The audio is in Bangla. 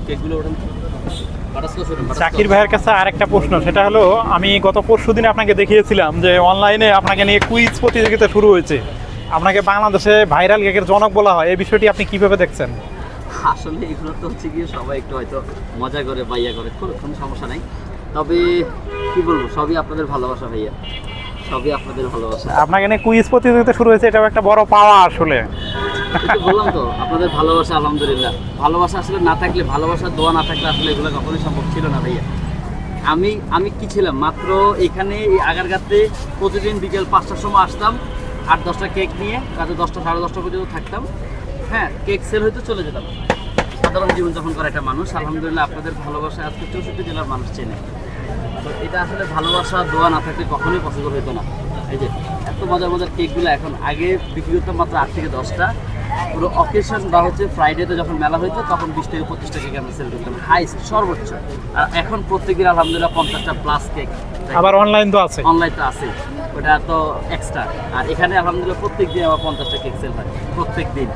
কেকগুলো ওঠেন জাকির ভাইয়ের কাছে আরেকটা প্রশ্ন, সেটা হলো আমি গত পরশুদিন আপনাকে দেখিয়েছিলাম যে অনলাইনে আপনাকে নিয়ে কুইজ প্রতিযোগিতা শুরু হয়েছে, আপনাকে বাংলাদেশে ভাইরাল কেকের জনক বলা হয়, এই বিষয়টি আপনি কিভাবে দেখছেন? আসলে এগুলো তো হচ্ছে গিয়ে সবাই একটু হয়তো মজা করে বাইয়া করে, কোনো সমস্যা নাই। তবে কি বলবো, সবই আপনাদের ভালোবাসা ভাইয়া, সবই আপনাদের ভালোবাসা। আপনাকে নিয়ে কুইজ প্রতিযোগিতা শুরু হয়েছে, এটাও একটা বড় পাওয়া আসলে। বললাম তো আপনাদের ভালোবাসা, আলহামদুলিল্লাহ। ভালোবাসা আসলে না থাকলে, ভালোবাসার দোয়া না থাকলে আসলে এগুলো কখনোই সম্ভব ছিল না ভাইয়া। আমি কি ছিলাম মাত্র এখানে এই আগারগাঁতে প্রতিদিন বিকেল 5টার সময় আসতাম, 8-10টা কেক নিয়ে, রাতে 10টা 10:30 পর্যন্ত থাকতাম। হ্যাঁ, কেক সেল হয়তো চলে যেতাম, সাধারণ জীবনযাপন করা একটা মানুষ। আলহামদুলিল্লাহ আপনাদের ভালোবাসা আজকে 64 জেলার মানুষ চেনে। তো এটা আসলে ভালোবাসা দোয়া না থাকলে কখনোই পসিবল হতো না। এই যে এত মজার মজার কেকগুলো এখন, আগে বিক্রি করতাম মাত্র 8 থেকে 10টা, পুরো অকেশন বা হচ্ছে ফ্রাইডেতে যখন মেলা হইতো তখন 20 থেকে 25টা কেক আমরা সেল করতাম হাইস্ট সর্বোচ্চ। আর এখন প্রত্যেকদিন আলহামদুলিল্লাহ 50টা প্লাস কেক। আবার অনলাইন তো আছে, অনলাইন তো আছে, ওটা তো এক্সট্রা। আর এখানে আলহামদুলিল্লাহ প্রত্যেক দিন আবার 50টা কেক সেল হয় প্রত্যেক দিন।